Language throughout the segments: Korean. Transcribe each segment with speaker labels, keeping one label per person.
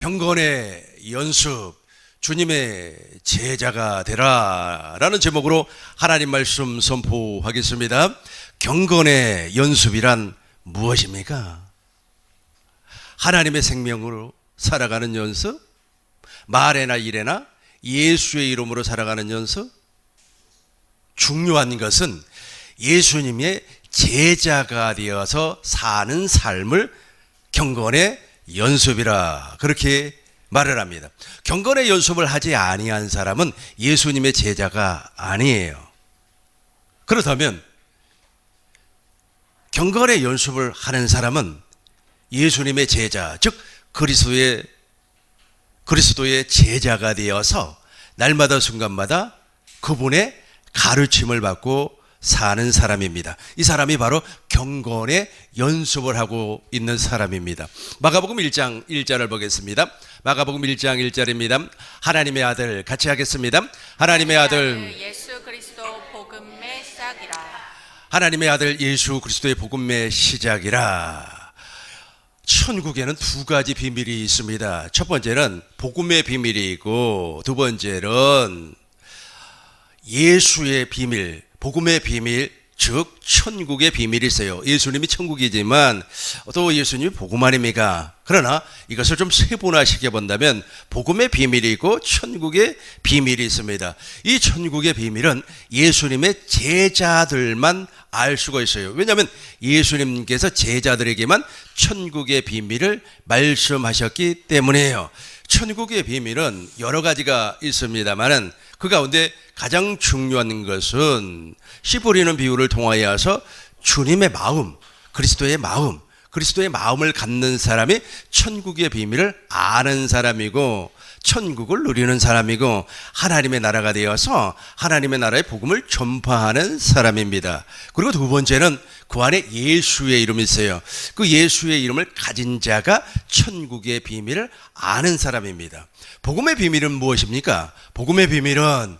Speaker 1: 경건의 연습, 주님의 제자가 되라 라는 제목으로 하나님 말씀 선포하겠습니다. 경건의 연습이란 무엇입니까? 하나님의 생명으로 살아가는 연습, 말에나 일에나 예수의 이름으로 살아가는 연습. 중요한 것은 예수님의 제자가 되어서 사는 삶을 경건의 연습이라 그렇게 말을 합니다. 경건의 연습을 하지 아니한 사람은 예수님의 제자가 아니에요. 그렇다면 경건의 연습을 하는 사람은 예수님의 제자, 즉 그리스도의 제자가 되어서 날마다 순간마다 그분의 가르침을 받고 사는 사람입니다. 이 사람이 바로 경건의 연습을 하고 있는 사람입니다. 마가복음 1장 1절을 보겠습니다. 마가복음 1장 1절입니다. 하나님의 아들 같이 하겠습니다. 하나님의 아들
Speaker 2: 예수 그리스도 복음의 시작이라.
Speaker 1: 하나님의 아들 예수 그리스도의 복음의 시작이라. 천국에는 두 가지 비밀이 있습니다. 첫 번째는 복음의 비밀이 있고, 두 번째는 예수의 비밀, 복음의 비밀, 즉 천국의 비밀이 있어요. 예수님이 천국이지만 또 예수님이 복음 아닙니까? 그러나 이것을 좀 세분화시켜 본다면 복음의 비밀이 있고 천국의 비밀이 있습니다. 이 천국의 비밀은 예수님의 제자들만 알 수가 있어요. 왜냐하면 예수님께서 제자들에게만 천국의 비밀을 말씀하셨기 때문이에요. 천국의 비밀은 여러 가지가 있습니다만은 그 가운데 가장 중요한 것은 씨 뿌리는 비유를 통하여서 주님의 마음, 그리스도의 마음을 갖는 사람이 천국의 비밀을 아는 사람이고, 천국을 누리는 사람이고, 하나님의 나라가 되어서 하나님의 나라의 복음을 전파하는 사람입니다. 그리고 두 번째는 그 안에 예수의 이름이 있어요. 그 예수의 이름을 가진 자가 천국의 비밀을 아는 사람입니다. 복음의 비밀은 무엇입니까? 복음의 비밀은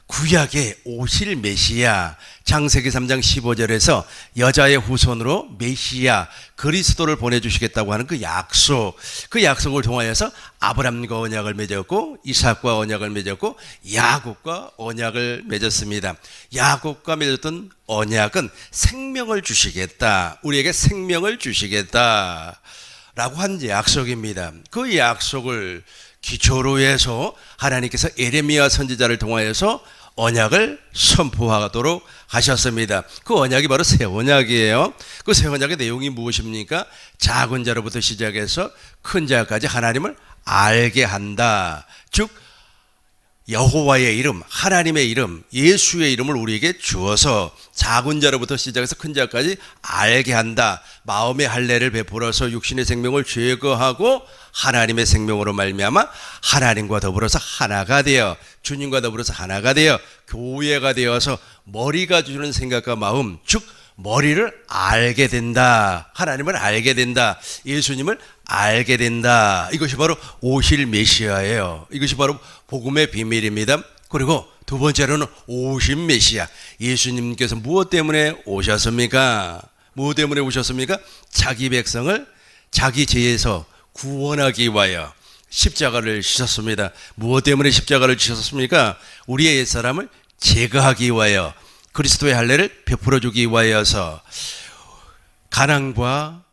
Speaker 1: 구약에 오실 메시아, 창세기 3장 15절에서 여자의 후손으로 메시아 그리스도를 보내주시겠다고 하는 그 약속을 통하여서 아브람과 언약을 맺었고, 이삭과 언약을 맺었고, 야곱과 언약을 맺었습니다. 야곱과 맺었던 언약은 생명을 주시겠다, 우리에게 생명을 주시겠다 라고 한 약속입니다. 그 약속을 기초로 해서 하나님께서 에레미야 선지자를 통하여서 언약을 선포하도록 하셨습니다. 그 언약이 바로 새 언약이에요. 그 새 언약의 내용이 무엇입니까? 작은 자로부터 시작해서 큰 자까지 하나님을 알게 한다. 즉 여호와의 이름, 하나님의 이름, 예수의 이름을 우리에게 주어서 작은 자로부터 시작해서 큰 자까지 알게 한다. 마음의 할례를 베풀어서 육신의 생명을 제거하고 하나님의 생명으로 말미암아 하나님과 더불어서 하나가 되어, 주님과 더불어서 하나가 되어 교회가 되어서 머리가 주는 생각과 마음, 즉 머리를 알게 된다. 하나님을 알게 된다. 예수님을 알게 된다. 이것이 바로 오실 메시아예요. 이것이 바로 복음의 비밀입니다. 그리고 두 번째로는 오신 메시아. 예수님께서 무엇 때문에 오셨습니까? 무엇 때문에 오셨습니까? 자기 백성을 자기 죄에서 구원하기 위하여 십자가를 지셨습니다. 무엇 때문에 십자가를 지셨습니까? 우리의 옛사람을 제거하기 위하여, 그리스도의 할례를 베풀어 주기 위하여서, 가난과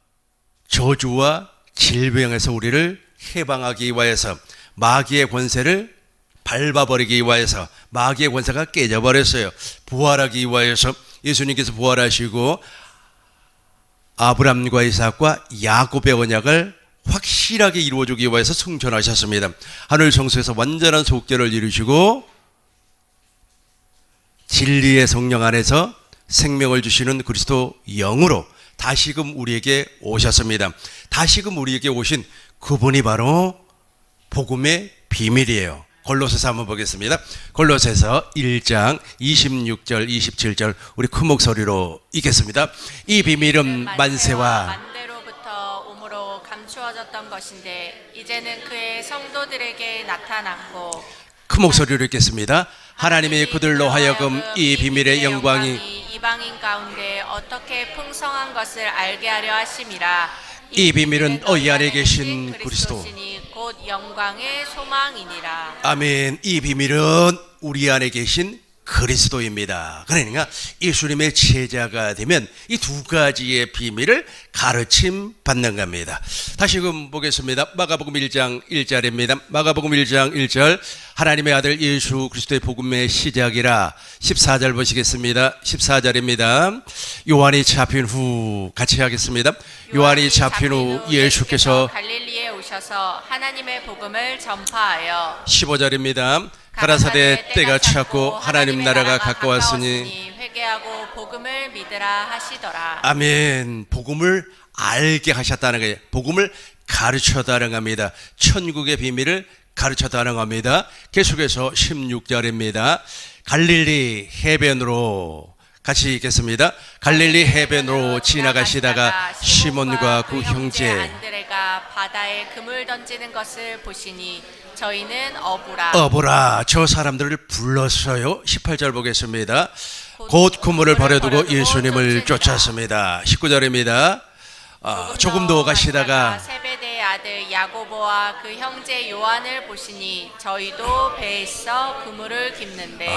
Speaker 1: 저주와 질병에서 우리를 해방하기 위하여서, 마귀의 권세를 밟아버리기 위하여서, 마귀의 권세가 깨져버렸어요. 부활하기 위하여서 예수님께서 부활하시고 아브람과 이삭과 야곱의 언약을 확실하게 이루어주기 위해서 승천하셨습니다. 하늘 성소에서 완전한 속죄를 이루시고 진리의 성령 안에서 생명을 주시는 그리스도 영으로 다시금 우리에게 오셨습니다. 다시금 우리에게 오신 그분이 바로 복음의 비밀이에요. 골로새서 한번 보겠습니다. 골로새서 1장 26절 27절 우리 큰 목소리로 읽겠습니다. 이 비밀은 만세와
Speaker 2: 만대로부터 오므로 감추어졌던 것인데 이제는 그의 성도들에게 나타났고,
Speaker 1: 큰 목소리로 읽겠습니다. 하나님이 그들로 하여금 이 비밀의 영광이
Speaker 2: 이방인 가운데 어떻게 풍성한 것을 알게 하려 하심이라.
Speaker 1: 이 비밀은 너희 안에 계신 그리스도,
Speaker 2: 곧 영광의 소망이니라.
Speaker 1: 아멘. 이 비밀은 우리 안에 계신 그리스도입니다. 그러니까 예수님의 제자가 되면 이 두 가지의 비밀을 가르침 받는 겁니다. 다시금 보겠습니다. 마가복음 1장 1절입니다. 마가복음 1장 1절 하나님의 아들 예수 그리스도의 복음의 시작이라. 14절 보시겠습니다. 14절입니다. 요한이 잡힌 후 같이 하겠습니다. 요한이 잡힌 후 예수께서
Speaker 2: 갈릴리에 오셔서 하나님의 복음을 전파하여
Speaker 1: 15절입니다. 가라사대 때가 찼고 하나님 나라가 가까웠으니
Speaker 2: 회개하고 복음을 믿으라 하시더라.
Speaker 1: 아멘. 복음을 알게 하셨다는 거예요. 복음을 가르쳤다는 겁니다. 천국의 비밀을 가르쳤다는 겁니다. 계속해서 16절입니다. 갈릴리 해변으로 같이 읽겠습니다. 갈릴리 해변으로 지나가시다가 시몬과 그 형제
Speaker 2: 안드레가 바다에 그물 던지는 것을 보시니 저희는
Speaker 1: 어부라 저 사람들을 불렀어요. 18절 보겠습니다. 곧 그물을 버려두고 예수님을 쫓았습니다. 19절입니다. 조금 더 가시다가
Speaker 2: 세베대의 아들 야고보와 그 형제 요한을 보시니 저희도 배에서 그물을 깁는데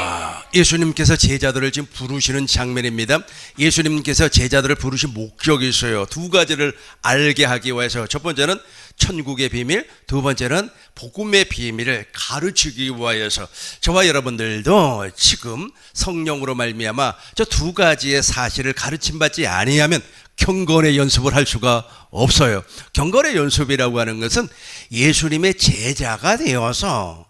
Speaker 1: 예수님께서 제자들을 지금 부르시는 장면입니다. 예수님께서 제자들을 부르신 목적이 있어요. 두 가지를 알게 하기 위해서. 첫 번째는 천국의 비밀, 두 번째는 복음의 비밀을 가르치기 위하여서. 저와 여러분들도 지금 성령으로 말미암아 저 두 가지의 사실을 가르침받지 아니하면 경건의 연습을 할 수가 없어요. 경건의 연습이라고 하는 것은 예수님의 제자가 되어서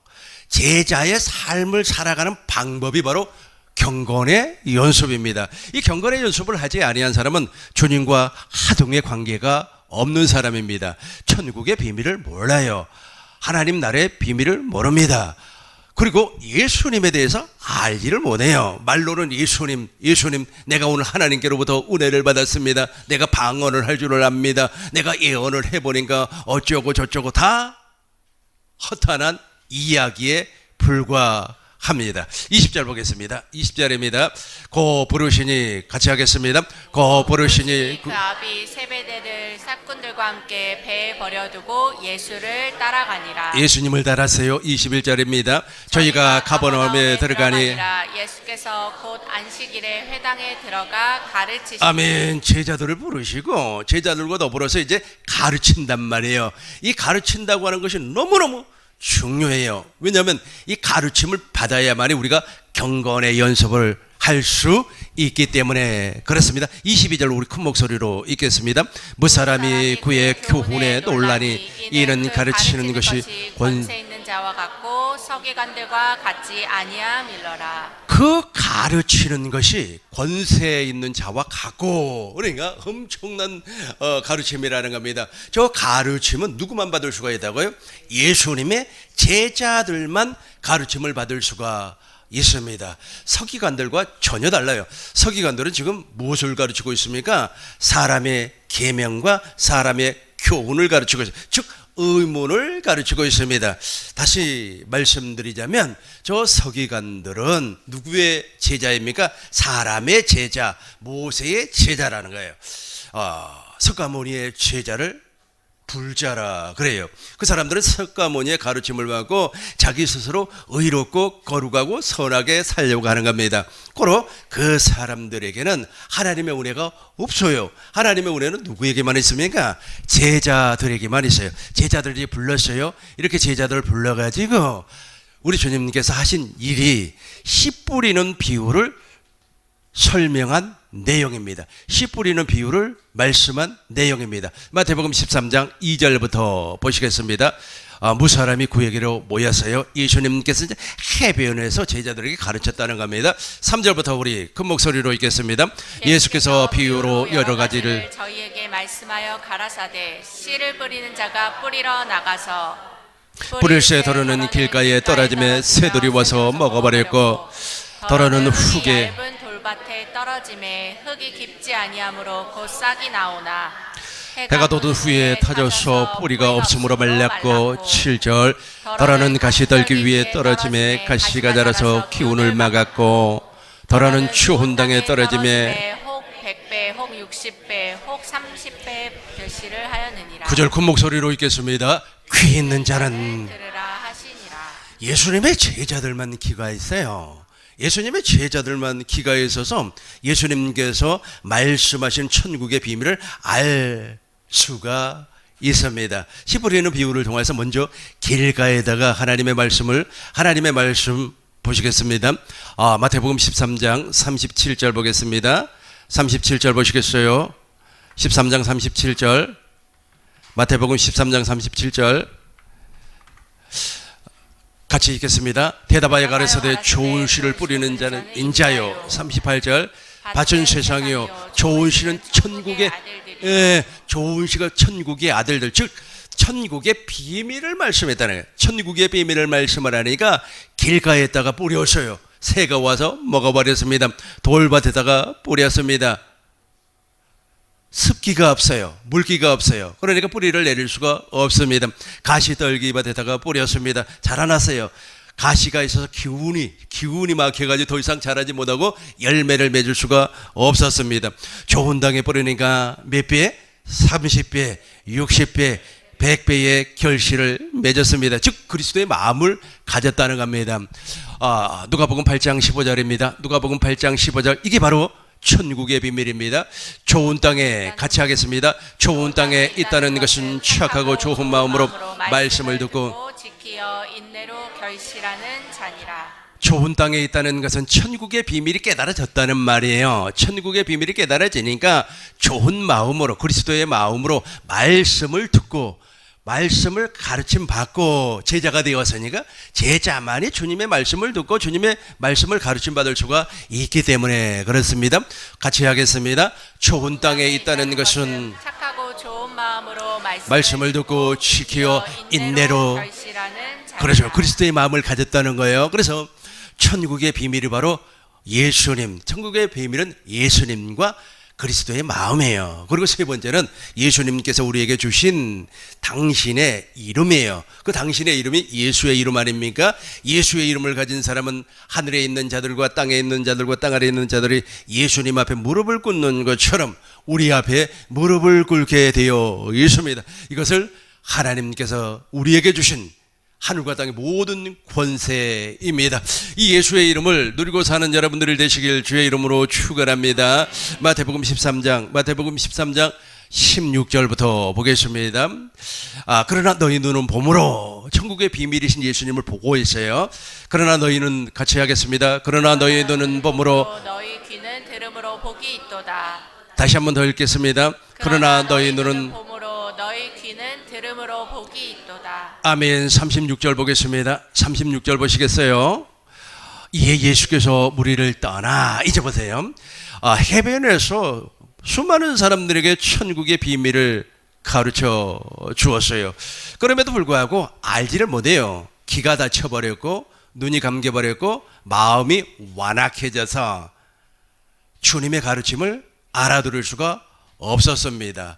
Speaker 1: 제자의 삶을 살아가는 방법이 바로 경건의 연습입니다. 이 경건의 연습을 하지 아니한 사람은 주님과 하등의 관계가 없는 사람입니다. 천국의 비밀을 몰라요. 하나님 나라의 비밀을 모릅니다. 그리고 예수님에 대해서 알지를 못해요. 말로는 예수님, 내가 오늘 하나님께로부터 은혜를 받았습니다. 내가 방언을 할 줄을 압니다. 내가 예언을 해보니까 어쩌고 저쩌고 다 허탄한 이야기에 불과합니다. 20절 보겠습니다. 20절입니다. 고 부르시니 같이 하겠습니다. 고 부르시니
Speaker 2: 그 아비 세베대를 삭군들과 함께 배에 버려두고 예수를 따라가니라.
Speaker 1: 예수님을 따랐어요. 21절입니다. 저희가 가버나움에 들어가니
Speaker 2: 예수께서 곧 안식일에 회당에 들어가 가르치시니
Speaker 1: 아멘. 제자들을 부르시고 제자들과 더불어서 이제 가르친단 말이에요. 이 가르친다고 하는 것이 너무너무 중요해요. 왜냐하면 이 가르침을 받아야만이 우리가 경건의 연습을 할 수 있기 때문에 그렇습니다. 22절 우리 큰 목소리로 읽겠습니다. 무사람이 그의 교훈에 논란이 이는 가르치는 것이
Speaker 2: 권세 있는 자와 같고 서기관들과 같지 아니함일러라.
Speaker 1: 그 가르치는 것이 권세 있는 자와 같고, 그러니까 엄청난 가르침이라는 겁니다. 저 가르침은 누구만 받을 수가 있다고요? 예수님의 제자들만 가르침을 받을 수가 있습니다. 서기관들과 전혀 달라요. 서기관들은 지금 무엇을 가르치고 있습니까? 사람의 계명과 사람의 교훈을 가르치고 있어요. 즉 의문을 가르치고 있습니다. 다시 말씀드리자면 저 서기관들은 누구의 제자입니까? 사람의 제자, 모세의 제자라는 거예요. 석가모니의 제자를 불자라 그래요. 그 사람들은 석가모니의 가르침을 받고 자기 스스로 의롭고 거룩하고 선하게 살려고 하는 겁니다. 고로 그 사람들에게는 하나님의 은혜가 없어요. 하나님의 은혜는 누구에게만 있습니까? 제자들에게만 있어요. 제자들이 불렀어요. 이렇게 제자들을 불러가지고 우리 주님께서 하신 일이 씨 뿌리는 비유를 설명한 내용입니다. 씨 뿌리는 비유를 말씀한 내용입니다. 마태복음 13장 2절부터 보시겠습니다. 무사람이 그에게로 모였어요. 예수님께서 이제 해변에서 제자들에게 가르쳤다는 겁니다. 3절부터 우리 큰 목소리로 읽겠습니다. 예수께서 비유로 여러 가지를
Speaker 2: 저희에게 말씀하여 가라사대 씨를 뿌리는 자가 뿌리러 나가서
Speaker 1: 뿌릴 새 더러는 길가에 떨어짐에 새들이 와서 먹어버렸고 더러는 흙에
Speaker 2: 얇은 돌밭에 떨어짐에 흙이 깊지 아니하므로 곧 싹이 나오나
Speaker 1: 해가 돋은 후에 타져서 뿌리가 없으므로 말랐고 7절 더러는 가시 떨기 위에 떨어짐에 가시가 자라서 기운을 막았고 더러는 추운 땅에 떨어짐에
Speaker 2: 혹 100배 혹 60배 혹 30배 결실을 하였느니라.
Speaker 1: 구절 큰 목소리로 읽겠습니다. 귀 있는 자는
Speaker 2: 들으라 하시니라.
Speaker 1: 예수님의 제자들만 귀가 있어요. 예수님의 제자들만 귀가 있어서 예수님께서 말씀하신 천국의 비밀을 알 수가 있습니다. 씨 뿌리는 비유를 통해서 먼저 길가에다가 하나님의 말씀 보시겠습니다. 마태복음 13장 37절 보겠습니다. 37절 보시겠어요? 13장 37절, 마태복음 13장 37절 같이 읽겠습니다. 대답하여 가라사대 좋은 씨를 뿌리는 자는 인자요. 38절 밭은 세상이요 좋은 씨는 천국의 좋은 씨가 천국의 아들들, 즉 천국의 비밀을 말씀했다는 거예요. 천국의 비밀을 말씀을 하니까 길가에다가 뿌렸어요. 새가 와서 먹어버렸습니다. 돌밭에다가 뿌렸습니다. 습기가 없어요. 물기가 없어요. 그러니까 뿌리를 내릴 수가 없습니다. 가시떨기밭에다가 뿌렸습니다. 자라났어요. 가시가 있어서 기운이 막혀가지고 더 이상 자라지 못하고 열매를 맺을 수가 없었습니다. 좋은 땅에 뿌리니까 몇 배? 30배, 60배, 100배의 결실을 맺었습니다. 즉 그리스도의 마음을 가졌다는 겁니다. 누가복음 8장 15절입니다. 누가복음 8장 15절, 이게 바로 천국의 비밀입니다. 좋은 땅에 같이 하겠습니다. 좋은 땅에 있다는 것은 착하고 좋은 마음으로 말씀을 듣고
Speaker 2: 지키어 인내로 결실하는 자니라.
Speaker 1: 좋은 땅에 있다는 것은 천국의 비밀이 깨달아졌다는 말이에요. 천국의 비밀이 깨달아지니까 좋은 마음으로, 그리스도의 마음으로 말씀을 듣고 말씀을 가르침 받고 제자가 되었으니까 제자만이 주님의 말씀을 듣고 주님의 말씀을 가르침 받을 수가 있기 때문에 그렇습니다. 같이 하겠습니다. 좋은 땅에 있다는 것은
Speaker 2: 착하고 좋은 마음으로
Speaker 1: 말씀을 듣고 지키어 인내로
Speaker 2: 결실하는 자니라.
Speaker 1: 그렇죠. 그리스도의 마음을 가졌다는 거예요. 그래서 천국의 비밀이 바로 예수님, 천국의 비밀은 예수님과 그리스도의 마음이에요. 그리고 세 번째는 예수님께서 우리에게 주신 당신의 이름이에요. 그 당신의 이름이 예수의 이름 아닙니까? 예수의 이름을 가진 사람은 하늘에 있는 자들과 땅에 있는 자들과 땅 아래에 있는 자들이 예수님 앞에 무릎을 꿇는 것처럼 우리 앞에 무릎을 꿇게 되어 있습니다. 이것을 하나님께서 우리에게 주신 하늘과 땅의 모든 권세입니다. 이 예수의 이름을 누리고 사는 여러분들을 되시길 주의 이름으로 축원합니다. 마태복음 13장 16절부터 보겠습니다. 그러나 너희 눈은 봄으로 천국의 비밀이신 예수님을 보고 있어요. 그러나 너희는 같이 하겠습니다. 그러나 너희 눈은 봄으로
Speaker 2: 너희 귀는 들음으로 복이 있도다.
Speaker 1: 다시 한번 더 읽겠습니다. 그러나 너희 눈은
Speaker 2: 봄으로 너희 귀는 들음으로 복이 있도다.
Speaker 1: 아멘. 36절 보겠습니다. 36절 보시겠어요? 예수께서 우리를 떠나, 이제 보세요. 해변에서 수많은 사람들에게 천국의 비밀을 가르쳐 주었어요. 그럼에도 불구하고 알지를 못해요. 귀가 닫혀버렸고 눈이 감겨버렸고 마음이 완악해져서 주님의 가르침을 알아들을 수가 없었습니다.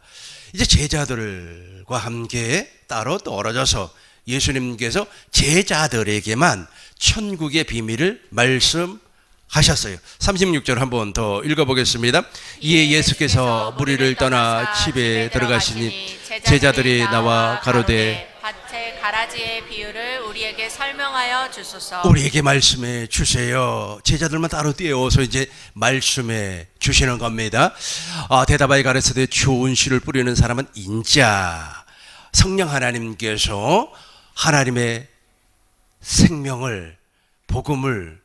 Speaker 1: 이제 제자들과 함께 따로 떨어져서 예수님께서 제자들에게만 천국의 비밀을 말씀하셨어요. 36절 한번 더 읽어보겠습니다. 이에 예수께서 무리를 떠나 집에 들어가시니 제자들이 나와 가로되
Speaker 2: 밭의 가라지의 비유를 우리에게 설명하여 주소서.
Speaker 1: 우리에게 말씀해 주세요. 제자들만 따로 떼어서 이제 말씀해 주시는 겁니다. 대답하여 가라사대 좋은 씨를 뿌리는 사람은 인자, 성령 하나님께서 하나님의 생명을, 복음을,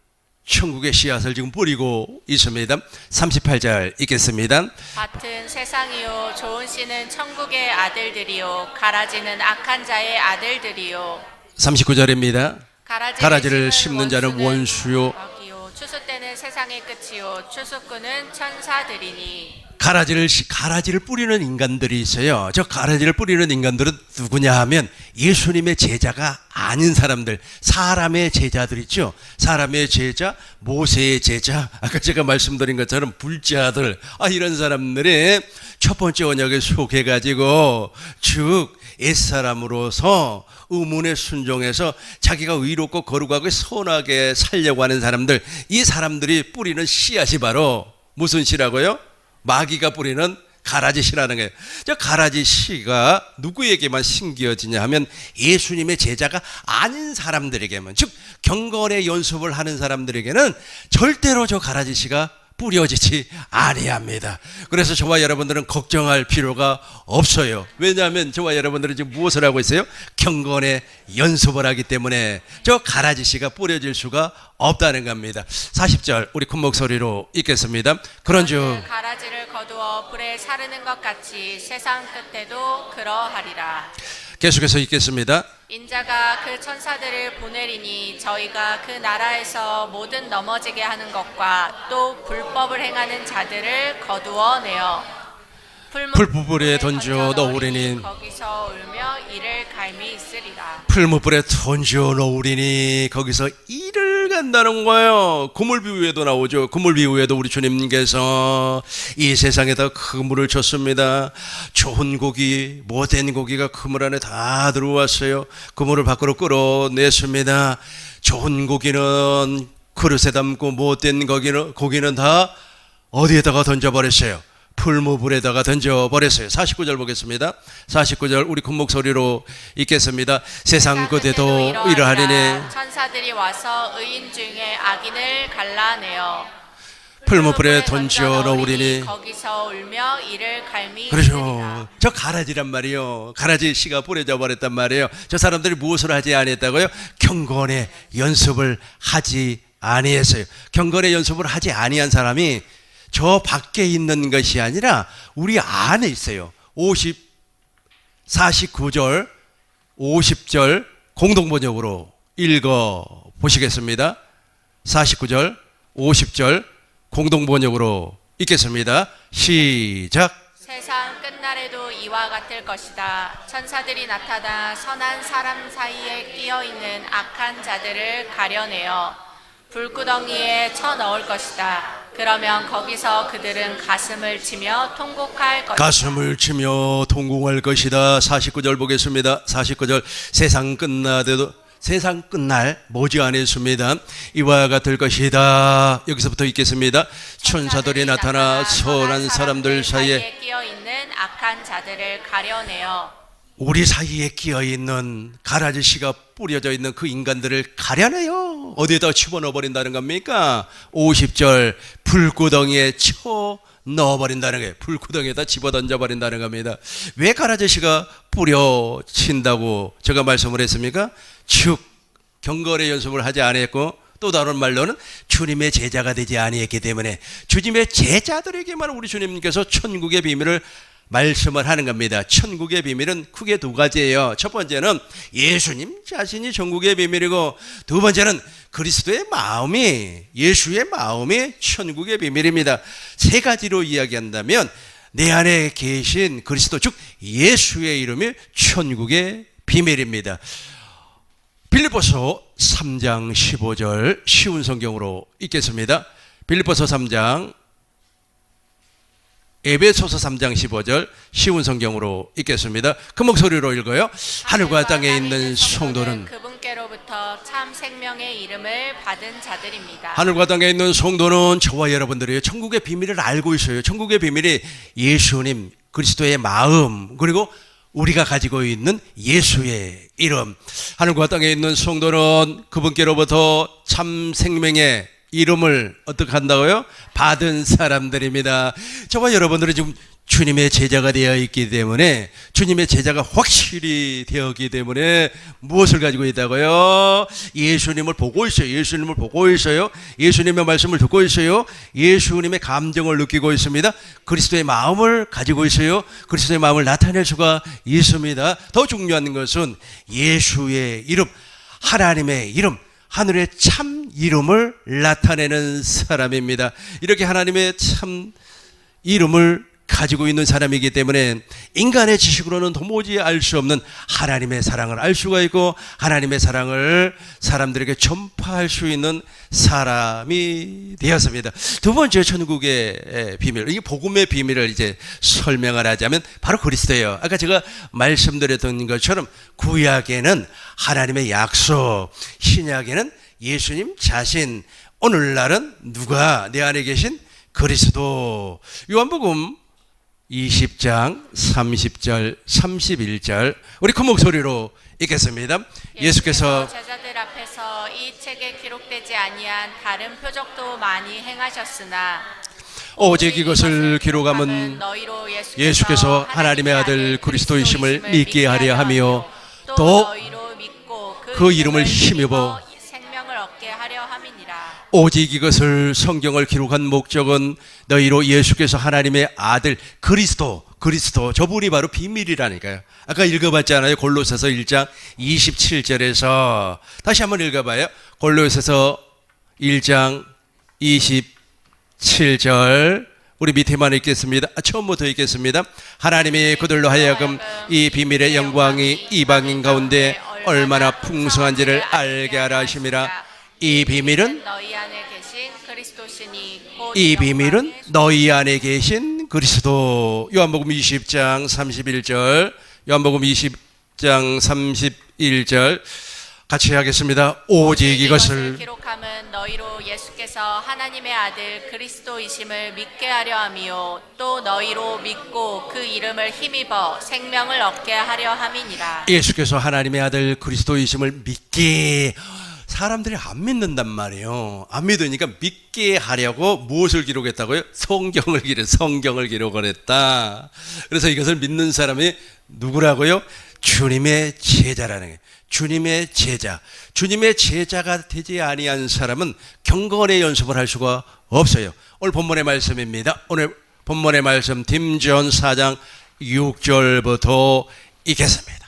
Speaker 1: 천국의 씨앗을 지금 뿌리고 있습니다. 38절 읽겠습니다.
Speaker 2: 밭은 세상이요 좋은 씨는 천국의 아들들이요 가라지는 악한 자의 아들들이요.
Speaker 1: 39절입니다. 가라지를 심는 자는
Speaker 2: 원수는
Speaker 1: 원수요
Speaker 2: 마귀요. 추수 때는 세상의 끝이요 추수꾼은 천사들이니.
Speaker 1: 가라지를 뿌리는 인간들이 있어요. 저 가라지를 뿌리는 인간들은 누구냐 하면 예수님의 제자가 아닌 사람들, 사람의 제자들 있죠. 사람의 제자, 모세의 제자, 아까 제가 말씀드린 것처럼 불자들, 이런 사람들의 첫 번째 언약을 속해가지고 즉 옛사람으로서 의문에 순종해서 자기가 의롭고 거룩하고 선하게 살려고 하는 사람들, 이 사람들이 뿌리는 씨앗이 바로 무슨 씨라고요? 마귀가 뿌리는 가라지씨라는 거예요. 저 가라지씨가 누구에게만 심겨지냐 하면 예수님의 제자가 아닌 사람들에게만, 즉 경건의 연습을 하는 사람들에게는 절대로 저 가라지씨가 뿌려지지 아니합니다. 그래서 저와 여러분들은 걱정할 필요가 없어요. 왜냐하면 저와 여러분들은 지금 무엇을 하고 있어요? 경건의 연습을 하기 때문에 저 가라지씨가 뿌려질 수가 없다는 겁니다. 40절 우리 큰 목소리로 읽겠습니다. 그런즉
Speaker 2: 가라지를 거두어 불에 사르는 것 같이 세상 끝에도 그러하리라.
Speaker 1: 계속해서 읽겠습니다.
Speaker 2: 인자가 그 천사들을 보내리니 저희가 그 나라에서 모든 넘어지게 하는 것과 또 불법을 행하는 자들을 거두어 내어
Speaker 1: 풀무불에 던져 넣으리니
Speaker 2: 거기서 울며 이를 갈미 있으리라.
Speaker 1: 풀무불에 던져 넣으리니 거기서 이를 간다는 거예요. 그물 비유에도 나오죠. 그물 비유에도 우리 주님께서 이 세상에다 그물을 쳤습니다. 좋은 고기, 못된 고기가 그물 안에 다 들어왔어요. 그물을 밖으로 끌어냈습니다. 좋은 고기는 그릇에 담고 못된 고기는 다 어디에다가 던져버렸어요? 풀무불에다가 던져버렸어요. 49절 보겠습니다. 49절 우리 큰 목소리로 읽겠습니다. 세상 끝에도 이러하리니
Speaker 2: 천사들이 와서 의인 중에 악인을 갈라내어
Speaker 1: 풀무불에 던져 넣으리니
Speaker 2: 거기서 울며 이를 갈미
Speaker 1: 그렇죠.
Speaker 2: 있으리라.
Speaker 1: 저 가라지란 말이에요. 가라지 씨가 뿌려져 버렸단 말이에요. 저 사람들이 무엇을 하지 아니했다고요? 경건의 연습을 하지 아니했어요. 경건의 연습을 하지 아니한 사람이 저 밖에 있는 것이 아니라 우리 안에 있어요. 49절, 50절 공동번역으로 읽어 보시겠습니다. 49절, 50절 공동번역으로 읽겠습니다. 시작.
Speaker 2: 세상 끝날에도 이와 같을 것이다. 천사들이 나타나 선한 사람 사이에 끼어있는 악한 자들을 가려내어 불구덩이에 쳐넣을 것이다. 그러면 거기서 그들은 가슴을 치며 통곡할 것이다.
Speaker 1: 가슴을 치며 통곡할 것이다. 49절 보겠습니다. 49절 세상 끝날 머지않았습니다. 이와 같을 것이다. 여기서부터 읽겠습니다. 천사들이 나타나 선한 사람들 사이에
Speaker 2: 끼어있는 악한 자들을 가려내어
Speaker 1: 우리 사이에 끼어있는 가라지씨가 뿌려져 있는 그 인간들을 가려내요. 어디에다 집어넣어 버린다는 겁니까? 50절 불구덩이에 쳐 넣어버린다는 거예요. 불구덩이에다 집어던져 버린다는 겁니다. 왜 가라지씨가 뿌려친다고 제가 말씀을 했습니까? 즉 경건의 연습을 하지 아니했고 또 다른 말로는 주님의 제자가 되지 아니했기 때문에 주님의 제자들에게만 우리 주님께서 천국의 비밀을 말씀을 하는 겁니다. 천국의 비밀은 크게 두 가지예요. 첫 번째는 예수님 자신이 천국의 비밀이고 두 번째는 그리스도의 마음이, 예수의 마음이 천국의 비밀입니다. 세 가지로 이야기한다면 내 안에 계신 그리스도, 즉 예수의 이름이 천국의 비밀입니다. 빌립보서 3장 15절 쉬운 성경으로 읽겠습니다. 빌립보서 3장, 에베소서 3장 15절 쉬운 성경으로 읽겠습니다. 그 목소리로 읽어요. 하늘과 땅에 있는 성도는
Speaker 2: 그분께로부터 참 생명의 이름을 받은 자들입니다.
Speaker 1: 하늘과 땅에 있는 성도는 저와 여러분들이 천국의 비밀을 알고 있어요. 천국의 비밀이 예수님 그리스도의 마음, 그리고 우리가 가지고 있는 예수의 이름. 하늘과 땅에 있는 성도는 그분께로부터 참 생명의 이름을 어떻게 한다고요? 받은 사람들입니다. 저와 여러분들은 지금 주님의 제자가 되어 있기 때문에, 주님의 제자가 확실히 되었기 때문에 무엇을 가지고 있다고요? 예수님을 보고 있어요. 예수님을 보고 있어요. 예수님의 말씀을 듣고 있어요. 예수님의 감정을 느끼고 있습니다. 그리스도의 마음을 가지고 있어요. 그리스도의 마음을 나타낼 수가 있습니다. 더 중요한 것은 예수의 이름, 하나님의 이름, 하늘의 참 이름을 나타내는 사람입니다. 이렇게 하나님의 참 이름을 가지고 있는 사람이기 때문에 인간의 지식으로는 도무지 알 수 없는 하나님의 사랑을 알 수가 있고, 하나님의 사랑을 사람들에게 전파할 수 있는 사람이 되었습니다. 두 번째 천국의 비밀, 이 복음의 비밀을 이제 설명을 하자면 바로 그리스도예요. 아까 제가 말씀드렸던 것처럼 구약에는 하나님의 약속, 신약에는 예수님 자신, 오늘날은 누가 내 안에 계신 그리스도. 요한복음 20장 30절 31절 우리 큰 목소리로 읽겠습니다. 예수께서
Speaker 2: 제자들 앞에서 이 책에 기록되지 아니한 다른 표적도 많이 행하셨으나
Speaker 1: 오직 이것을 기록함은
Speaker 2: 너희로
Speaker 1: 예수께서 하나님의 아들 그리스도이심을 믿게 하려 하며 또
Speaker 2: 너희로 믿고
Speaker 1: 그 이름을 힘입어
Speaker 2: 생명을 얻게 하려 함이니라.
Speaker 1: 오직 이것을 성경을 기록한 목적은 너희로 예수께서 하나님의 아들 그리스도 저분이 바로 비밀이라니까요. 아까 읽어봤잖아요. 골로새서 1장 27절에서 다시 한번 읽어봐요. 골로새서 1장 27절 우리 밑에만 읽겠습니다. 처음부터 읽겠습니다. 하나님이 그들로 하여금 이 비밀의 영광이 이방인 가운데 얼마나 풍성한지를 알게 하라 하심이라. 이 비밀은 너희 안에 계신 그리스도. 요한복음 20장 31절 요한복음 20장 31절 같이 하겠습니다. 오직 이것을
Speaker 2: 기록함은 너희로 예수께서 하나님의 아들 그리스도이심을 믿게 하려 함이요 또 너희로 믿고 그 이름을 힘입어 생명을 얻게 하려 함이니라.
Speaker 1: 예수께서 하나님의 아들 그리스도이심을 믿게. 사람들이 안 믿는단 말이에요. 안 믿으니까 믿게 하려고 무엇을 기록했다고요? 성경을 기록을 했다. 그래서 이것을 믿는 사람이 누구라고요? 주님의 제자라는 거예요. 주님의 제자. 주님의 제자가 되지 아니한 사람은 경건의 연습을 할 수가 없어요. 오늘 본문의 말씀입니다. 오늘 본문의 말씀 딤전 4장 6절부터 읽겠습니다.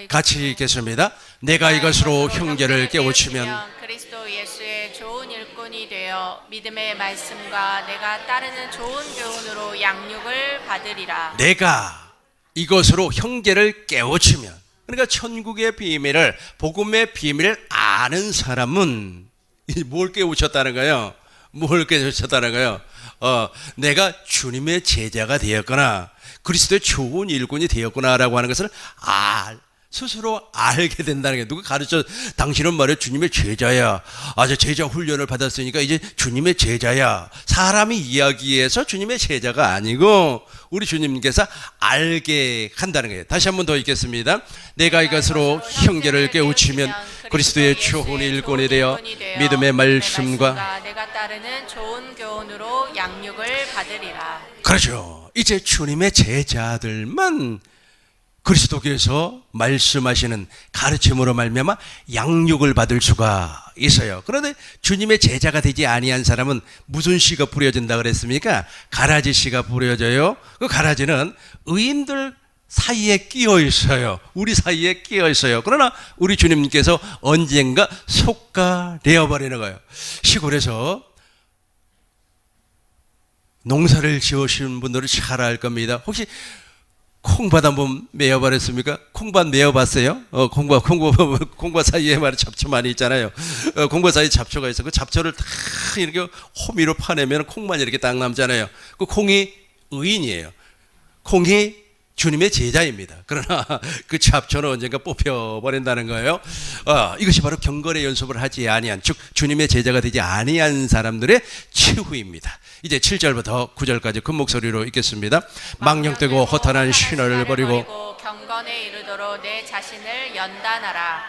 Speaker 1: 같이 읽겠습니다. 내가 이것으로 형제를 깨우치면
Speaker 2: 그리스도 예수의 좋은 일꾼이 되어 믿음의 말씀과 내가 따르는 좋은 교훈으로 양육을 받으리라.
Speaker 1: 내가 이것으로 형제를 깨우치면, 그러니까 천국의 비밀을, 복음의 비밀을 아는 사람은 뭘 깨우쳤다는 거예요? 뭘 깨우쳤다는 거예요? 내가 주님의 제자가 되었거나 그리스도의 좋은 일꾼이 되었구나라고 하는 것을 스스로 알게 된다는 게. 누가 가르쳐 당신은 말이야 주님의 제자야. 저 제자 훈련을 받았으니까 이제 주님의 제자야. 사람이 이야기해서 주님의 제자가 아니고 우리 주님께서 알게 한다는 거예요. 다시 한번 더 읽겠습니다. 내가 이것으로 형제를 깨우치면 그리스도의 좋은 일꾼이 되어 믿음의 말씀과
Speaker 2: 내가 따르는 좋은 교훈으로 양육을 받으리라.
Speaker 1: 그렇죠. 이제 주님의 제자들만 그리스도께서 말씀하시는 가르침으로 말미암아 양육을 받을 수가 있어요. 그런데 주님의 제자가 되지 아니한 사람은 무슨 씨가 뿌려진다 그랬습니까? 가라지 씨가 뿌려져요. 그 가라지는 의인들 사이에 끼어 있어요. 우리 사이에 끼어 있어요. 그러나 우리 주님께서 언젠가 속가내어 버리는 거예요. 시골에서 농사를 지으시는 분들은 잘 알 겁니다. 혹시 콩밭 한번 메어봤습니까? 콩밭 메어봤어요? 콩밭 사이에 말이 잡초 많이 있잖아요. 콩밭 사이에 잡초가 있어. 그 잡초를 다 이렇게 호미로 파내면 콩만 이렇게 딱 남잖아요. 그 콩이 의인이에요. 콩이 주님의 제자입니다. 그러나 그 잡초는 언젠가 뽑혀버린다는 거예요. 이것이 바로 경건의 연습을 하지 아니한, 즉 주님의 제자가 되지 아니한 사람들의 최후입니다. 이제 7절부터 9절까지 큰 목소리로 읽겠습니다. 망령되고 허탄한 신화를 버리고
Speaker 2: 경건에 이르도록 내 자신을 연단하라.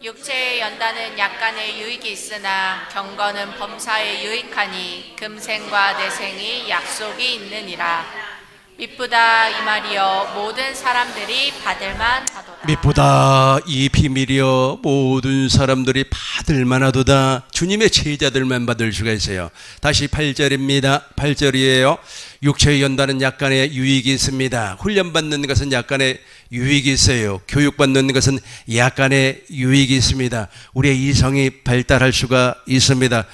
Speaker 2: 육체의 연단은 약간의 유익이 있으나 경건은 범사에 유익하니 금생과 내생이 약속이 있느니라. 미쁘다 이 말이여 모든 사람들이 받을만 하도다.
Speaker 1: 미쁘다 이 비밀이여 모든 사람들이 받을만 하도다. 주님의 제자들만 받을 수가 있어요. 다시 8절입니다. 8절이에요. 육체의 연단은 약간의 유익이 있습니다. 훈련받는 것은 약간의 유익이 있어요. 교육받는 것은 약간의 유익이 있습니다. 우리의 이성이 발달할 수가 있습니다.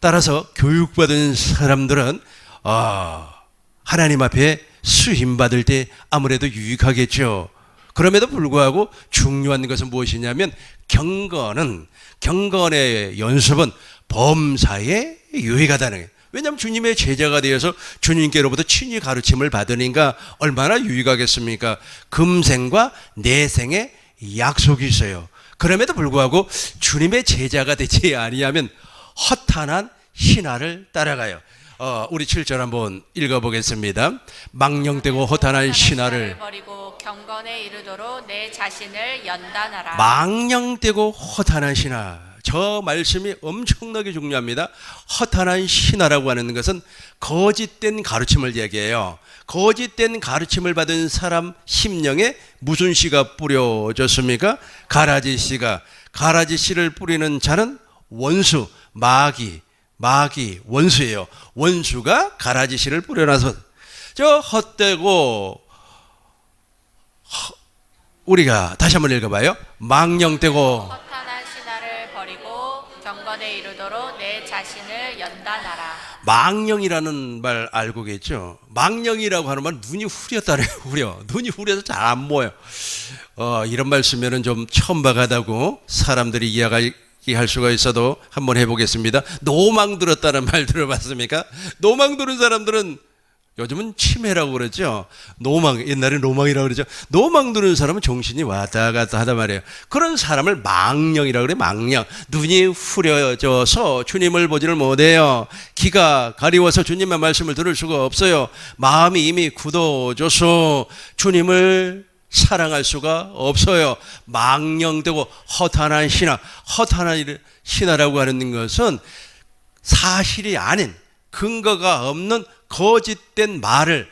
Speaker 1: 따라서 교육받은 사람들은 하나님 앞에 수임받을 때 아무래도 유익하겠죠. 그럼에도 불구하고 중요한 것은 무엇이냐면 경건의 연습은 범사에 유익하다는 거예요. 왜냐하면 주님의 제자가 되어서 주님께로부터 친히 가르침을 받으니까 얼마나 유익하겠습니까? 금생과 내생의 약속이 있어요. 그럼에도 불구하고 주님의 제자가 되지 아니하면 허탄한 신화를 따라가요. 우리 7절 한번 읽어보겠습니다. 망령되고 허탄한 신하를
Speaker 2: 버리고 경건에 이르도록 내 자신을 연단하라.
Speaker 1: 망령되고 허탄한 신하. 저 말씀이 엄청나게 중요합니다. 허탄한 신하라고 하는 것은 거짓된 가르침을 얘기해요. 거짓된 가르침을 받은 사람 심령에 무슨 씨가 뿌려졌습니까? 가라지 씨가. 가라지 씨를 뿌리는 자는 원수, 마귀 원수예요. 원수가 가라지 씨를 뿌려놔서 저 헛되고 우리가 다시 한번 읽어봐요. 망령되고
Speaker 2: 허탄한 신하를 버리고 경건에 이르도록 내 자신을 연단하라.
Speaker 1: 망령이라는 말 알고 계시죠? 망령이라고 하는 말 눈이 후렸다네요. 후려. 눈이 후려서 잘 안 보여. 이런 말 쓰면은 좀 천박하다고 사람들이 이야기할 수가 있어도 한번 해보겠습니다. 노망 들었다는 말 들어봤습니까? 노망 들은 사람들은 요즘은 치매라고 그러죠. 노망, 옛날에 노망이라고 그러죠. 노망 들은 사람은 정신이 왔다 갔다 하단 말이에요. 그런 사람을 망령이라고 그래. 망령. 눈이 후려져서 주님을 보지를 못해요. 귀가 가리워서 주님의 말씀을 들을 수가 없어요. 마음이 이미 굳어져서 주님을 사랑할 수가 없어요. 망령되고 허탄한 신하. 허탄한 신하라고 하는 것은 사실이 아닌 근거가 없는 거짓된 말을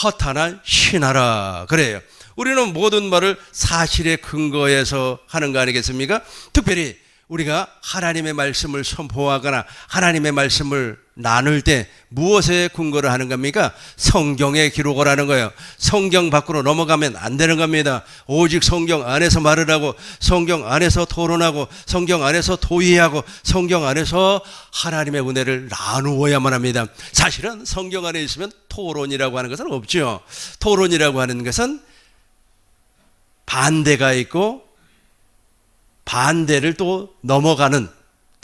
Speaker 1: 허탄한 신하라 그래요. 우리는 모든 말을 사실에 근거해서 하는 거 아니겠습니까? 특별히 우리가 하나님의 말씀을 선포하거나 하나님의 말씀을 나눌 때 무엇에 근거를 하는 겁니까? 성경의 기록을 하는 거예요. 성경 밖으로 넘어가면 안 되는 겁니다. 오직 성경 안에서 말을 하고 성경 안에서 토론하고 성경 안에서 도의하고 성경 안에서 하나님의 은혜를 나누어야만 합니다. 사실은 성경 안에 있으면 토론이라고 하는 것은 없죠. 토론이라고 하는 것은 반대가 있고 반대를 또 넘어가는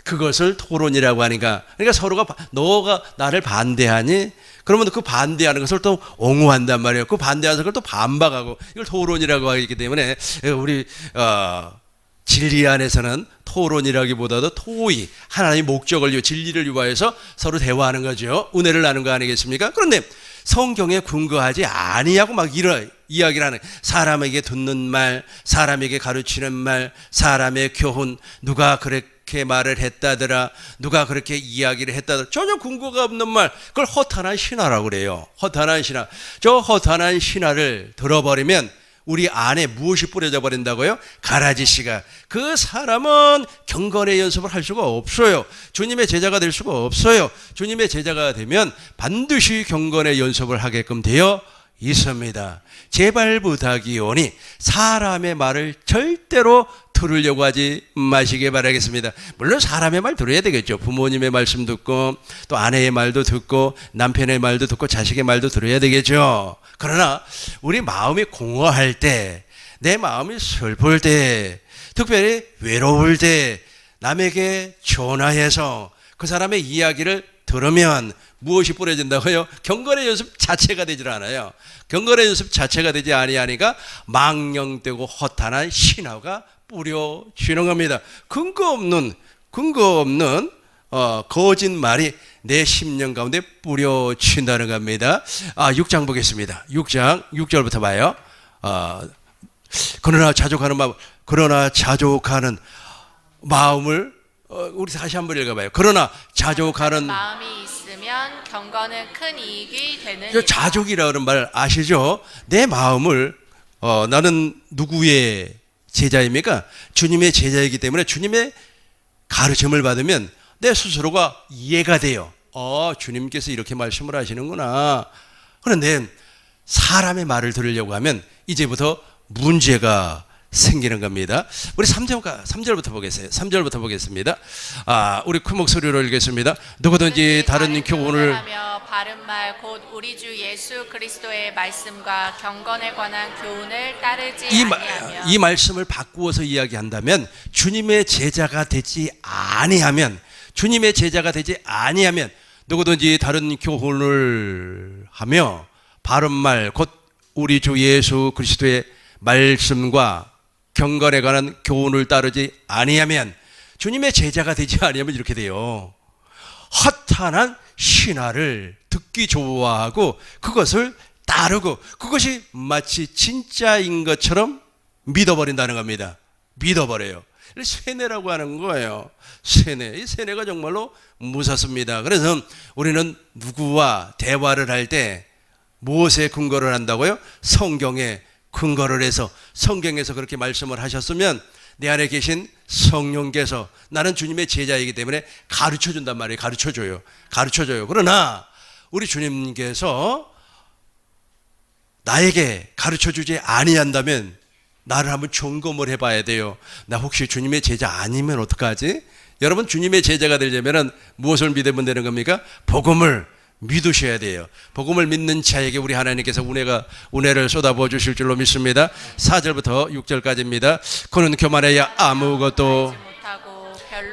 Speaker 1: 그것을 토론이라고 하니까, 그러니까 서로가 너가 나를 반대하니? 그러면 그 반대하는 것을 또 옹호한단 말이에요. 그 반대하는 것을 또 반박하고, 이걸 토론이라고 하기 때문에 우리 진리 안에서는 토론이라기보다도 토의, 하나님의 목적을 위해 진리를 위하여서 서로 대화하는 거죠. 은혜를 나누는 거 아니겠습니까? 그런데 성경에 근거하지 아니하고 막 이런 이야기를 하는, 사람에게 듣는 말, 사람에게 가르치는 말, 사람의 교훈, 누가 그렇게 말을 했다더라, 누가 그렇게 이야기를 했다더라, 전혀 근거가 없는 말, 그걸 허탄한 신하라고 그래요. 허탄한 신하. 저 허탄한 신하를 들어버리면 우리 안에 무엇이 뿌려져 버린다고요? 가라지 씨가. 그 사람은 경건의 연습을 할 수가 없어요. 주님의 제자가 될 수가 없어요. 주님의 제자가 되면 반드시 경건의 연습을 하게끔 되어 있습니다. 제발 부탁이오니 사람의 말을 절대로 들으려고 하지 마시기 바라겠습니다. 물론 사람의 말 들어야 되겠죠. 부모님의 말씀 듣고 또 아내의 말도 듣고 남편의 말도 듣고 자식의 말도 들어야 되겠죠. 그러나 우리 마음이 공허할 때, 내 마음이 슬플 때, 특별히 외로울 때 남에게 전화해서 그 사람의 이야기를 들으면 무엇이 뿌려진다고요? 경건의 연습 자체가 되질 않아요. 경건의 연습 자체가 되지 아니하니까 망령되고 허탄한 신화가 뿌려지는 겁니다. 근거 없는 거짓말이 내 심령 가운데 뿌려친다는 겁니다. 6장 보겠습니다. 6장 6절부터 봐요. 그러나 자족하는 마음을 우리 다시 한번 읽어봐요. 그러나 자족하는
Speaker 2: 마음이 있으면 경건은 큰 이익이 되는.
Speaker 1: 자족이라는 말 아시죠? 내 마음을 나는 누구의 제자입니까? 주님의 제자이기 때문에 주님의 가르침을 받으면 내 스스로가 이해가 돼요. 주님께서 이렇게 말씀을 하시는구나. 그런데 사람의 말을 들으려고 하면 이제부터 문제가 생기는 겁니다. 우리 3절부터 보겠어요. 3절부터 보겠습니다. 우리 큰 목소리로 읽겠습니다. 누구든지 다른 교훈을
Speaker 2: 하며 바른 말 곧 우리 주 예수 그리스도의 말씀과 경건에 관한 교훈을 따르지 아니하며,
Speaker 1: 이 말씀을 바꾸어서 이야기한다면 주님의 제자가 되지 아니하면 누구든지 다른 교훈을 하며 바른 말 곧 우리 주 예수 그리스도의 말씀과 경건에 관한 교훈을 따르지 아니하면, 주님의 제자가 되지 아니하면 이렇게 돼요. 허탄한 신화를 듣기 좋아하고 그것을 따르고 그것이 마치 진짜인 것처럼 믿어버린다는 겁니다. 믿어버려요. 세뇌라고 하는 거예요. 세뇌. 이 세뇌가 정말로 무섭습니다. 그래서 우리는 누구와 대화를 할 때 무엇에 근거를 한다고요? 성경에 근거를 해서 성경에서 그렇게 말씀을 하셨으면 내 안에 계신 성령께서 나는 주님의 제자이기 때문에 가르쳐준단 말이에요. 가르쳐줘요. 그러나 우리 주님께서 나에게 가르쳐주지 아니한다면 나를 한번 점검을 해봐야 돼요. 나 혹시 주님의 제자 아니면 어떡하지? 여러분 주님의 제자가 되려면 무엇을 믿으면 되는 겁니까? 복음을 믿으셔야 돼요. 복음을 믿는 자에게 우리 하나님께서 은혜를 쏟아부어 주실 줄로 믿습니다. 4절부터 6절까지입니다. 그는 교만하여 아무것도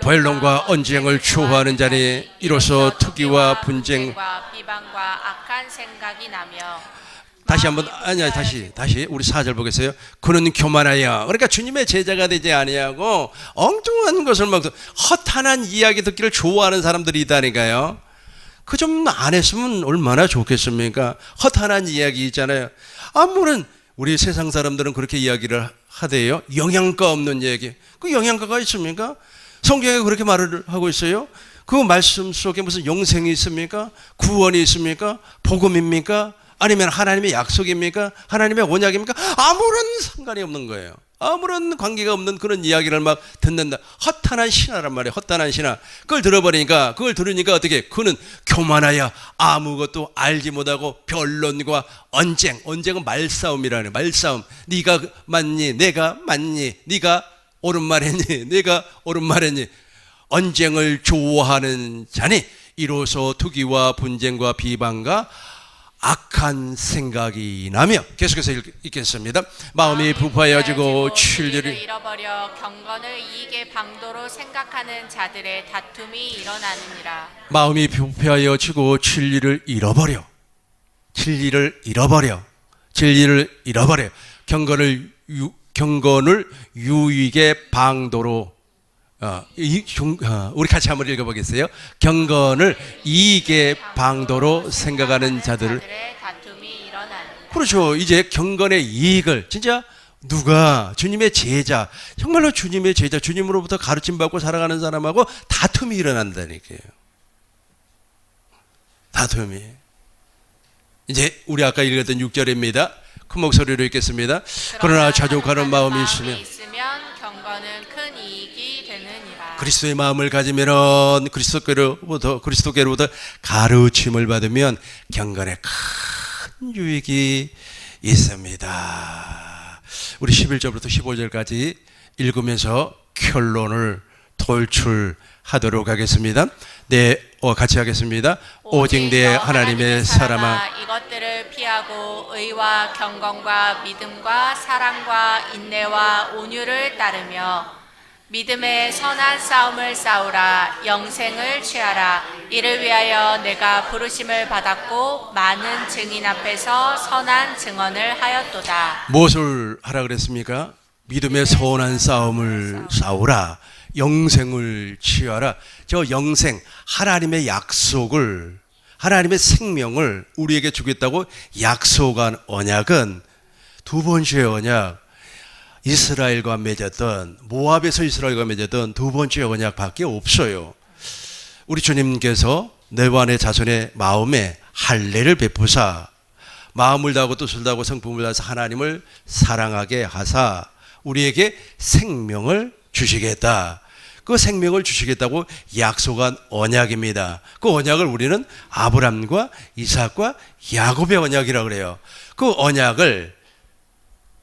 Speaker 1: 변론과 언쟁을 추구하는 자니 이로써 투기와 분쟁과
Speaker 2: 비방과 악한 생각이 나며
Speaker 1: 다시 우리 4절 보겠어요. 그는 교만하여, 그러니까 주님의 제자가 되지 아니하고 엉뚱한 것을 막 허탄한 이야기 듣기를 좋아하는 사람들이 있다니까요. 그 좀 안 했으면 얼마나 좋겠습니까? 허탄한 이야기 있잖아요. 아무런 우리 세상 사람들은 그렇게 이야기를 하대요. 영양가 없는 얘기. 그 영양가가 있습니까? 성경에 그렇게 말을 하고 있어요. 그 말씀 속에 무슨 영생이 있습니까? 구원이 있습니까? 복음입니까? 아니면 하나님의 약속입니까? 하나님의 언약입니까? 아무런 상관이 없는 거예요. 아무런 관계가 없는 그런 이야기를 막 듣는다. 허탄한 신화란 말이에요. 허탄한 신화. 그걸 들으니까 어떻게? 그는 교만하여 아무것도 알지 못하고 변론과 언쟁은 말싸움이라는 말싸움. 네가 맞니? 내가 맞니? 네가 옳은 말했니? 내가 옳은 말했니? 언쟁을 좋아하는 자니 이로써 투기와 분쟁과 비방과 악한 생각이 나며 계속해서 읽겠습니다. 마음이 부패해지고 진리를
Speaker 2: 잃어버려 경건을 이익의 방도로 생각하는 자들의 다툼이 일어나느니라.
Speaker 1: 마음이 부패하여지고 진리를 잃어버려 경건을 유익의 방도로 우리 같이 한번 읽어보겠어요. 경건을 이익의 방도로 생각하는 자들을. 그렇죠. 이제 경건의 이익을 진짜 누가 주님의 제자, 정말로 주님의 제자, 주님으로부터 가르침 받고 살아가는 사람하고 다툼이 일어난다니까요. 다툼이. 이제 우리 아까 읽었던 6절입니다. 큰 목소리로 읽겠습니다. 그러나 자족하는 마음이 있으면
Speaker 2: 경건은 큰 이익이 되느니라.
Speaker 1: 그리스도의 마음을 가지면 그리스도께로부터 가르침을 받으면 경건에 큰 유익이 있습니다. 우리 11절부터 15절까지 읽으면서 결론을 돌출하도록 하겠습니다. 같이 하겠습니다. 오직 내 하나님의 사람아,
Speaker 2: 이것들을 피하고 의와 경건과 믿음과 사랑과 인내와 온유를 따르며 믿음의 선한 싸움을 싸우라. 영생을 취하라. 이를 위하여 내가 부르심을 받았고 많은 증인 앞에서 선한 증언을 하였도다.
Speaker 1: 무엇을 하라 그랬습니까? 믿음의 선한 싸움을 싸우라. 영생을 취하라. 저 영생, 하나님의 약속을, 하나님의 생명을 우리에게 주겠다고 약속한 언약은 두 번째 언약, 이스라엘과 맺었던, 모압에서 이스라엘과 맺었던 두 번째 언약밖에 없어요. 우리 주님께서 너와 내 자손의 마음에 할례를 베푸사 마음을 다하고 뜻을 다하고 성품을 다해서 하나님을 사랑하게 하사 우리에게 생명을 주시겠다. 그 생명을 주시겠다고 약속한 언약입니다. 그 언약을 우리는 아브람과 이삭과 야곱의 언약이라고 그래요. 그 언약을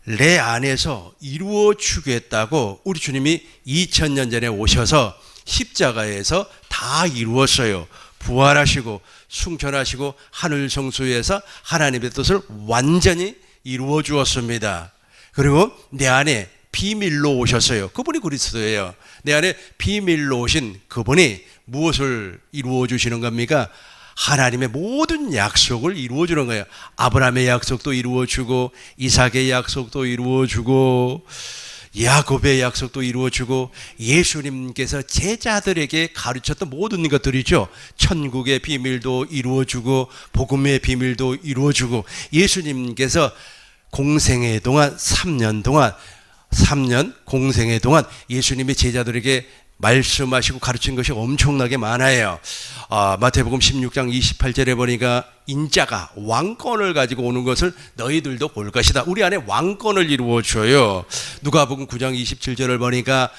Speaker 1: 내 안에서 이루어 주겠다고 우리 주님이 2000년 전에 오셔서 십자가에서 다 이루었어요. 부활하시고 승천하시고 하늘 성소에서 하나님의 뜻을 완전히 이루어 주었습니다. 그리고 내 안에 비밀로 오셨어요. 그분이 그리스도예요. 내 안에 비밀로 오신 그분이 무엇을 이루어 주시는 겁니까? 하나님의 모든 약속을 이루어 주는 거예요. 아브라함의 약속도 이루어 주고 이삭의 약속도 이루어 주고 야곱의 약속도 이루어주고 예수님께서 제자들에게 가르쳤던 모든 것들이죠. 천국의 비밀도 이루어주고 복음의 비밀도 이루어주고 예수님께서 공생애 동안 3년 공생애 동안 예수님이 제자들에게 말씀하시고 가르친 것이 엄청나게 많아요. 마태복음 16장 28절에 보니까 인자가 왕권을 가지고 오는 것을 너희들도 볼 것이다. 우리 안에 왕권을 이루어줘요. 누가복음 9장 27절을 보니까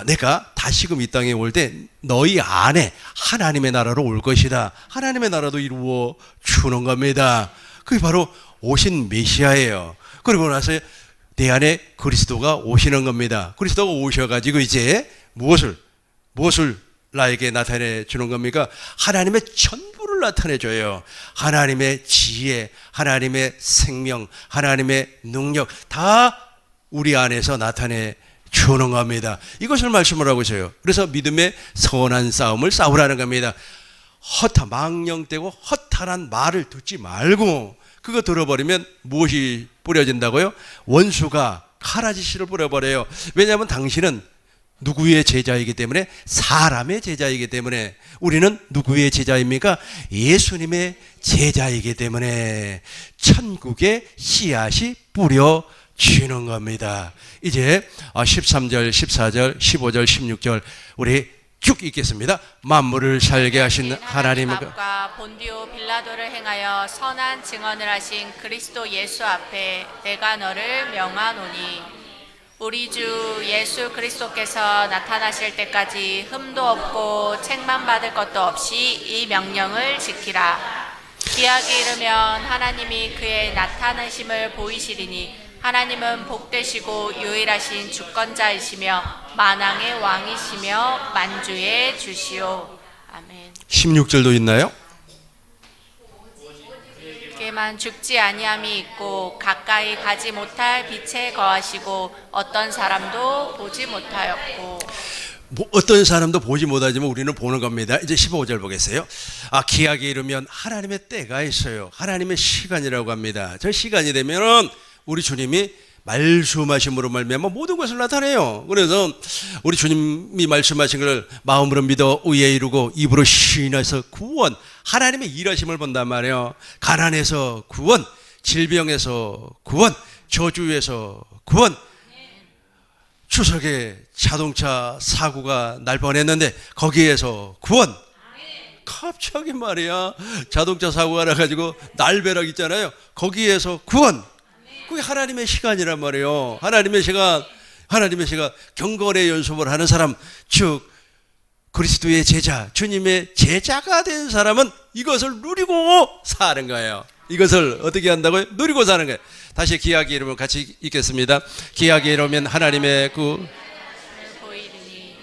Speaker 1: 내가 다시금 이 땅에 올 때 너희 안에 하나님의 나라로 올 것이다. 하나님의 나라도 이루어 주는 겁니다. 그게 바로 오신 메시아예요. 그리고 나서 내 안에 그리스도가 오시는 겁니다. 그리스도가 오셔가지고 이제 무엇을 나에게 나타내 주는 겁니까? 하나님의 전부를 나타내 줘요. 하나님의 지혜, 하나님의 생명, 하나님의 능력 다 우리 안에서 나타내 주는 겁니다. 이것을 말씀을 하고 있어요. 그래서 믿음의 선한 싸움을 싸우라는 겁니다. 망령되고 허탄한 말을 듣지 말고 그거 들어버리면 무엇이 뿌려진다고요? 원수가 카라지시를 뿌려버려요. 왜냐하면 당신은 누구의 제자이기 때문에, 사람의 제자이기 때문에. 우리는 누구의 제자입니까? 예수님의 제자이기 때문에 천국의 씨앗이 뿌려지는 겁니다. 이제 13절, 14절, 15절, 16절 우리 쭉 읽겠습니다. 만물을 살게 하신 하나님과
Speaker 2: 앞과 본디오 빌라도를 행하여 선한 증언을 하신 그리스도 예수 앞에 내가 너를 명하노니 우리 주 예수 그리스도께서 나타나실 때까지 흠도 없고 책망 받을 것도 없이 이 명령을 지키라. 기약이 이르면 하나님이 그의 나타나심을 보이시리니 하나님은 복되시고 유일하신 주권자이시며 만왕의 왕이시며 만주의 주시오. 아멘.
Speaker 1: 16절도 있나요?
Speaker 2: 만 죽지 아니함이 있고 가까이 가지 못할 빛에 거하시고 어떤 사람도 보지 못하였고.
Speaker 1: 어떤 사람도 보지 못하지만 우리는 보는 겁니다. 이제 15절 보겠어요. 기약이 이르면 하나님의 때가 있어요. 하나님의 시간이라고 합니다. 저 시간이 되면은 우리 주님이 말씀하심으로 말미암아 모든 것을 나타내요. 그래서 우리 주님이 말씀하신 것을 마음으로 믿어 의에 이루고 입으로 시인해서 구원, 하나님의 일하심을 본단 말이에요. 가난에서 구원, 질병에서 구원, 저주에서 구원. 추석에 자동차 사고가 날 뻔했는데 거기에서 구원. 갑자기 말이야 자동차 사고가 나가지고 날벼락 있잖아요. 거기에서 구원. 그게 하나님의 시간이란 말이에요. 하나님의 시간 경건의 연습을 하는 사람, 즉 그리스도의 제자, 주님의 제자가 된 사람은 이것을 누리고 사는 거예요. 이것을 어떻게 한다고요? 누리고 사는 거예요. 다시 기약이 이르면 같이 읽겠습니다. 기약이 이르면 하나님의
Speaker 2: 보이리니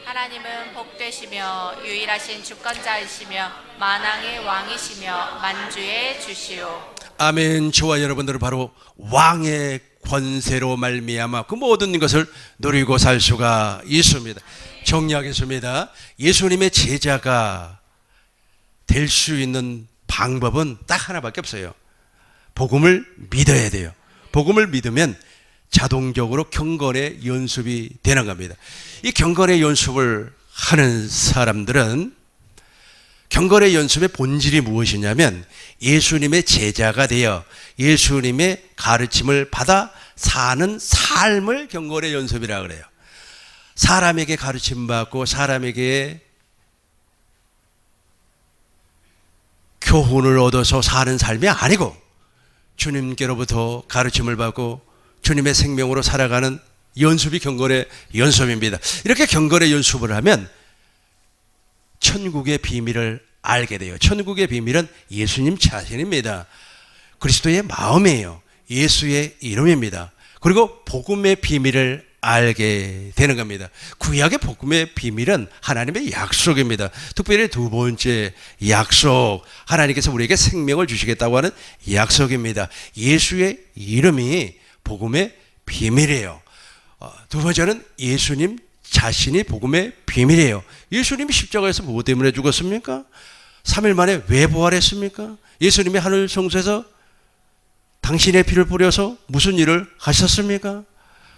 Speaker 2: 하나님은 복되시며 유일하신 주권자이시며 만왕의 왕이시며 만주의 주시오.
Speaker 1: 아멘. 저와 여러분들은 바로 왕의 권세로 말미암아 그 모든 것을 누리고 살 수가 있습니다. 정리하겠습니다. 예수님의 제자가 될 수 있는 방법은 딱 하나밖에 없어요. 복음을 믿어야 돼요. 복음을 믿으면 자동적으로 경건의 연습이 되는 겁니다. 이 경건의 연습을 하는 사람들은 경건의 연습의 본질이 무엇이냐면 예수님의 제자가 되어 예수님의 가르침을 받아 사는 삶을 경건의 연습이라고 그래요. 사람에게 가르침 받고 사람에게 교훈을 얻어서 사는 삶이 아니고 주님께로부터 가르침을 받고 주님의 생명으로 살아가는 연습이 경건의 연습입니다. 이렇게 경건의 연습을 하면 천국의 비밀을 알게 돼요. 천국의 비밀은 예수님 자신입니다. 그리스도의 마음이에요. 예수의 이름입니다. 그리고 복음의 비밀을 알게 되는 겁니다. 구약의 복음의 비밀은 하나님의 약속입니다. 특별히 두 번째 약속, 하나님께서 우리에게 생명을 주시겠다고 하는 약속입니다. 예수의 이름이 복음의 비밀이에요. 두 번째는 예수님 자신이 복음의 비밀이에요. 예수님이 십자가에서 무엇 때문에 죽었습니까? 3일 만에 왜 부활했습니까? 예수님이 하늘 성소에서 당신의 피를 뿌려서 무슨 일을 하셨습니까?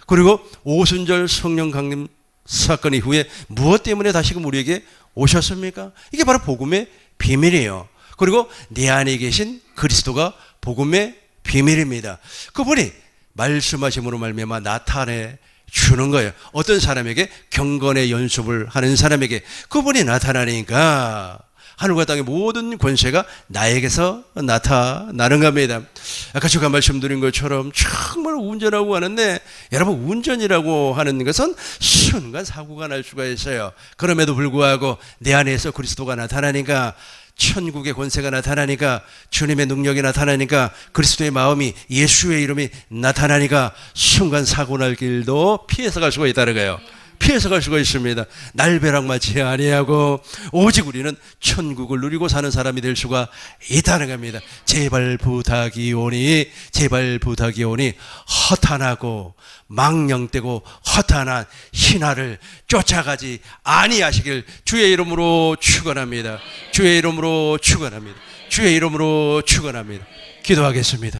Speaker 1: 그리고 오순절 성령 강림 사건 이후에 무엇 때문에 다시금 우리에게 오셨습니까? 이게 바로 복음의 비밀이에요. 그리고 내 안에 계신 그리스도가 복음의 비밀입니다. 그분이 말씀하심으로 말미암아 나타내 주는 거예요. 어떤 사람에게 경건의 연습을 하는 사람에게 그분이 나타나니까 하늘과 땅의 모든 권세가 나에게서 나타나는 겁니다. 아까 제가 말씀드린 것처럼 정말 운전하고 하는데 여러분 운전이라고 하는 것은 순간 사고가 날 수가 있어요. 그럼에도 불구하고 내 안에서 그리스도가 나타나니까 천국의 권세가 나타나니까 주님의 능력이 나타나니까 그리스도의 마음이 예수의 이름이 나타나니까 순간 사고 날 길도 피해서 갈 수가 있다는 거예요. 피해서 갈 수가 있습니다. 날벼락 맞지 아니하고 오직 우리는 천국을 누리고 사는 사람이 될 수가 있다는 겁니다. 제발 부탁이 오니 허탄하고 망령되고 허탄한 신하를 쫓아가지 아니하시길 주의 이름으로 축원합니다. 주의 이름으로 축원합니다. 주의 이름으로 축원합니다. 기도하겠습니다.